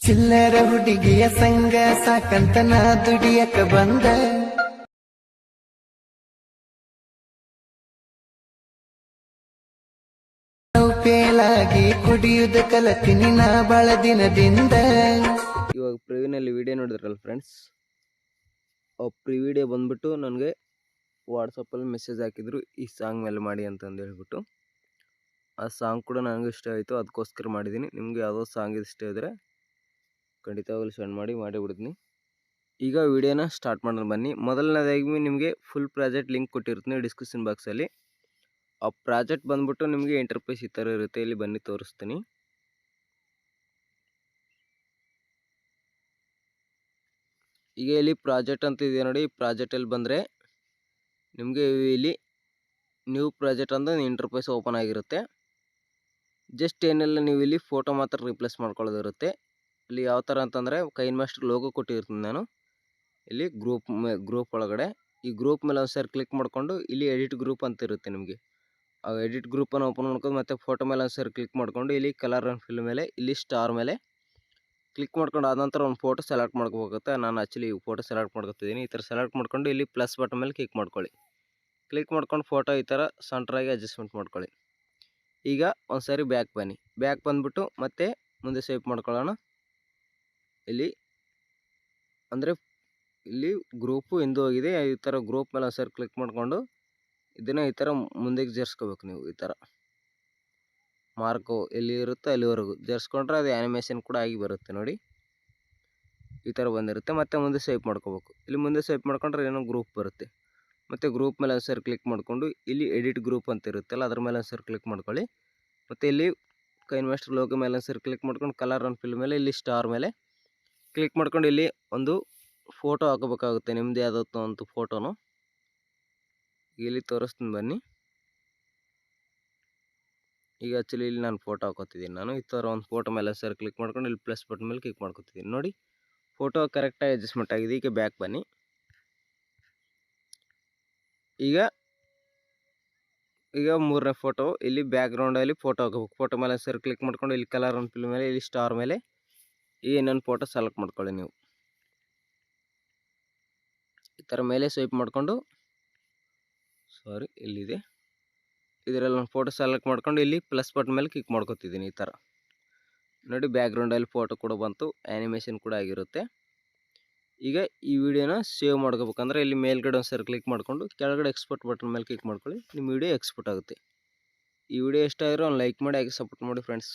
ಚಿಲ್ಲರ ಹುಡುಗಿಯ ಸಂಗ ಸಾಕಂತನ ದುಡಿಯಕ ಬಂದ ಪೇಲಾಗಿ ಕುಡಿಯುವುದು ಕಲತೀನಿ ನಾ ಬಾಳ ದಿನದಿಂದ. ಇವಾಗ ಪ್ರಿವ್ಯೂನಲ್ಲಿ ವಿಡಿಯೋ ನೋಡಿದ್ರಲ್ಲ ಫ್ರೆಂಡ್ಸ್, ವಿಡಿಯೋ ಬಂದ್ಬಿಟ್ಟು ನನಗೆ ವಾಟ್ಸಪ್ಪಲ್ಲಿ ಮೆಸೇಜ್ ಹಾಕಿದ್ರು ಈ ಸಾಂಗ್ ಮೇಲೆ ಮಾಡಿ ಅಂತಂದು ಹೇಳ್ಬಿಟ್ಟು. ಆ ಸಾಂಗ್ ಕೂಡ ನನಗೂ ಇಷ್ಟ ಆಯಿತು, ಅದಕ್ಕೋಸ್ಕರ ಮಾಡಿದ್ದೀನಿ. ನಿಮಗೆ ಯಾವುದೋ ಸಾಂಗ್ ಇಷ್ಟ ಇದ್ದರೆ ಖಂಡಿತವಾಗಲೂ ಸೆಂಡ್ ಮಾಡಿಬಿಡ್ತೀನಿ. ಈಗ ವಿಡಿಯೋನ ಸ್ಟಾರ್ಟ್ ಮಾಡೋಣ ಬನ್ನಿ. ಮೊದಲನೇದಾಗಿ ನಿಮಗೆ ಫುಲ್ ಪ್ರಾಜೆಕ್ಟ್ ಲಿಂಕ್ ಕೊಟ್ಟಿರ್ತೀನಿ ಡಿಸ್ಕ್ರಿಪ್ಷನ್ ಬಾಕ್ಸಲ್ಲಿ. ಆ ಪ್ರಾಜೆಕ್ಟ್ ಬಂದ್ಬಿಟ್ಟು ನಿಮಗೆ ಇಂಟರ್ಫೇಸ್ ಈ ಥರ ಇರುತ್ತೆ. ಇಲ್ಲಿ ಬನ್ನಿ ತೋರಿಸ್ತೀನಿ. ಈಗ ಇಲ್ಲಿ ಪ್ರಾಜೆಕ್ಟ್ ಅಂತ ಇದೆ ನೋಡಿ. ಪ್ರಾಜೆಕ್ಟಲ್ಲಿ ಬಂದರೆ ನಿಮಗೆ ಇಲ್ಲಿ ನ್ಯೂ ಪ್ರಾಜೆಕ್ಟ್ ಅಂತ ಇಂಟರ್ಫೇಸ್ ಓಪನ್ ಆಗಿರುತ್ತೆ. ಜಸ್ಟ್ ಏನೆಲ್ಲ ನೀವು ಇಲ್ಲಿ ಫೋಟೋ ಮಾತ್ರ ರಿಪ್ಲೇಸ್ ಮಾಡ್ಕೊಳ್ಳೋದಿರುತ್ತೆ. ಇಲ್ಲಿ ಯಾವ ಥರ ಅಂತಂದರೆ ಕೈನ್ ಮಾಸ್ಟರ್ ಲೋಗೋ ಕೊಟ್ಟಿರ್ತೀನಿ ನಾನು ಇಲ್ಲಿ ಗ್ರೂಪ್ ಒಳಗಡೆ. ಈ ಗ್ರೂಪ್ ಮೇಲೆ ಒಂದ್ಸರಿ ಕ್ಲಿಕ್ ಮಾಡಿಕೊಂಡು ಇಲ್ಲಿ ಎಡಿಟ್ ಗ್ರೂಪ್ ಅಂತ ಇರುತ್ತೆ ನಿಮಗೆ. ಆ ಎಡಿಟ್ ಗ್ರೂಪನ್ನು ಓಪನ್ ಮಾಡ್ಕೊಂಡು ಮತ್ತೆ ಫೋಟೋ ಮೇಲೆ ಒಂದ್ಸರಿ ಕ್ಲಿಕ್ ಮಾಡಿಕೊಂಡು ಇಲ್ಲಿ ಕಲರ್ ಆ್ಯಂಡ್ ಫಿಲ್ ಮೇಲೆ ಇಲ್ಲಿ ಸ್ಟಾರ್ ಮೇಲೆ ಕ್ಲಿಕ್ ಮಾಡ್ಕೊಂಡು ಆದ ನಂತರ ಒಂದು ಫೋಟೋ ಸೆಲೆಕ್ಟ್ ಮಾಡ್ಕೋಬೇಕಾಗುತ್ತೆ. ನಾನು ಆ್ಯಕ್ಚುಲಿ ಫೋಟೋ ಸೆಲೆಕ್ಟ್ ಮಾಡ್ಕೊತಿದ್ದೀನಿ. ಈ ಥರ ಸೆಲೆಕ್ಟ್ ಮಾಡ್ಕೊಂಡು ಇಲ್ಲಿ ಪ್ಲಸ್ ಬಟನ್ ಮೇಲೆ ಕ್ಲಿಕ್ ಮಾಡ್ಕೊಳ್ಳಿ. ಕ್ಲಿಕ್ ಮಾಡ್ಕೊಂಡು ಫೋಟೋ ಈ ಥರ ಸೆಂಟ್ರಾಗಿ ಅಡ್ಜಸ್ಟ್ಮೆಂಟ್ ಮಾಡ್ಕೊಳ್ಳಿ. ಈಗ ಒಂದ್ಸರಿ ಬ್ಯಾಕ್ ಬನ್ನಿ. ಬ್ಯಾಕ್ ಬಂದುಬಿಟ್ಟು ಮತ್ತೆ ಮುಂದೆ ಸ್ವೈಪ್ ಮಾಡ್ಕೊಳ್ಳೋಣ. ಇಲ್ಲಿ ಅಂದರೆ ಇಲ್ಲಿ ಗ್ರೂಪು ಹಿಂದೆ ಹೋಗಿದೆ. ಈ ಥರ ಗ್ರೂಪ್ ಮೇಲೆ ಒಂದ್ಸರಿ ಕ್ಲಿಕ್ ಮಾಡಿಕೊಂಡು ಇದನ್ನು ಈ ಥರ ಮುಂದೆಗೆ ಜರ್ಸ್ಕೋಬೇಕು. ನೀವು ಈ ಥರ ಮಾರ್ಕು ಎಲ್ಲಿ ಇರುತ್ತೋ ಅಲ್ಲಿವರೆಗೂ ಜರ್ಸ್ಕೊಂಡ್ರೆ ಅದು ಆ್ಯನಿಮೇಷನ್ ಕೂಡ ಆಗಿ ಬರುತ್ತೆ ನೋಡಿ. ಈ ಥರ ಬಂದಿರುತ್ತೆ. ಮತ್ತೆ ಮುಂದೆ ಸ್ವೈಪ್ ಮಾಡ್ಕೋಬೇಕು. ಇಲ್ಲಿ ಮುಂದೆ ಸ್ವೈಪ್ ಮಾಡ್ಕೊಂಡ್ರೆ ಏನೋ ಗ್ರೂಪ್ ಬರುತ್ತೆ. ಮತ್ತು ಗ್ರೂಪ್ ಮೇಲೆ ಒಂದ್ಸರಿ ಕ್ಲಿಕ್ ಮಾಡಿಕೊಂಡು ಇಲ್ಲಿ ಎಡಿಟ್ ಗ್ರೂಪ್ ಅಂತ ಇರುತ್ತಲ್ಲ ಅದ್ರ ಮೇಲೆ ಒಂದ್ಸರಿ ಕ್ಲಿಕ್ ಮಾಡ್ಕೊಳ್ಳಿ. ಮತ್ತು ಇಲ್ಲಿ ಕೈನ್ ಮಾಸ್ಟರ್ ಲೋಗೋ ಮೇಲೆ ಒಂದ್ಸರಿ ಕ್ಲಿಕ್ ಮಾಡ್ಕೊಂಡು ಕಲರ್ ಆ್ಯಂಡ್ ಫಿಲ್ ಮೇಲೆ ಇಲ್ಲಿ ಸ್ಟಾರ್ ಮೇಲೆ ಕ್ಲಿಕ್ ಮಾಡ್ಕೊಂಡು ಇಲ್ಲಿ ಒಂದು ಫೋಟೋ ಹಾಕೋಬೇಕಾಗುತ್ತೆ. ನಿಮ್ಮದು ಯಾವುದೋ ಒಂದು ಫೋಟೋನು ಇಲ್ಲಿ ತೋರಿಸ್ತೀನಿ ಬನ್ನಿ. ಈಗ ಆ್ಯಕ್ಚುಲಿ ಇಲ್ಲಿ ನಾನು ಫೋಟೋ ಹಾಕೋತಿದ್ದೀನಿ. ನಾನು ಈ ಥರ ಒಂದು ಫೋಟೋ ಮೇಲೆ ಸರ್ ಕ್ಲಿಕ್ ಮಾಡ್ಕೊಂಡು ಇಲ್ಲಿ ಪ್ಲಸ್ ಬಟನ್ ಮೇಲೆ ಕ್ಲಿಕ್ ಮಾಡ್ಕೊತಿದ್ದೀನಿ ನೋಡಿ. ಫೋಟೋ ಕರೆಕ್ಟಾಗಿ ಅಡ್ಜಸ್ಟ್ಮೆಂಟ್ ಆಗಿದೆ. ಈಗ ಬ್ಯಾಕ್ ಬನ್ನಿ. ಈಗ ಮೂರನೇ ಫೋಟೋ ಇಲ್ಲಿ ಬ್ಯಾಕ್ಗ್ರೌಂಡಲ್ಲಿ ಫೋಟೋ ಹಾಕೋಬೇಕು. ಫೋಟೋ ಮೇಲೆ ಸರ್ ಕ್ಲಿಕ್ ಮಾಡ್ಕೊಂಡು ಇಲ್ಲಿ ಕಲರ್ ಆ್ಯಂಡ್ ಫಿಲ್ ಮೇಲೆ ಇಲ್ಲಿ ಸ್ಟಾರ್ ಮೇಲೆ ಈ ಇನ್ನೊಂದು ಫೋಟೋ ಸೆಲೆಕ್ಟ್ ಮಾಡ್ಕೊಳ್ಳಿ. ನೀವು ಈ ಥರ ಮೇಲೆ ಸ್ವೈಪ್ ಮಾಡಿಕೊಂಡು ಇಲ್ಲಿದೆ ಇದರಲ್ಲಿ ಒಂದು ಫೋಟೋ ಸೆಲೆಕ್ಟ್ ಮಾಡ್ಕೊಂಡು ಇಲ್ಲಿ ಪ್ಲಸ್ ಬಟನ್ ಮೇಲೆ ಕ್ಲಿಕ್ ಮಾಡ್ಕೊತಿದ್ದೀನಿ. ಈ ಥರ ನೋಡಿ ಬ್ಯಾಕ್ಗ್ರೌಂಡಲ್ಲಿ ಫೋಟೋ ಕೂಡ ಬಂತು, ಆ್ಯನಿಮೇಷನ್ ಕೂಡ ಆಗಿರುತ್ತೆ. ಈಗ ಈ ವಿಡಿಯೋನ ಸೇವ್ ಮಾಡ್ಕೋಬೇಕಂದ್ರೆ ಇಲ್ಲಿ ಮೇಲ್ಗಡೆ ಒಂದು ಸರಿ ಕ್ಲಿಕ್ ಮಾಡಿಕೊಂಡು ಕೆಳಗಡೆ ಎಕ್ಸ್ಪೋರ್ಟ್ ಬಟನ್ ಮೇಲೆ ಕ್ಲಿಕ್ ಮಾಡ್ಕೊಳ್ಳಿ. ನಿಮ್ಮ ವಿಡಿಯೋ ಎಕ್ಸ್ಪೋರ್ಟ್ ಆಗುತ್ತೆ. ಈ ವಿಡಿಯೋ ಇಷ್ಟ ಆಗಿರೋ ಒಂದು ಲೈಕ್ ಮಾಡಿ, ಹಾಗೆ ಸಪೋರ್ಟ್ ಮಾಡಿ ಫ್ರೆಂಡ್ಸ್.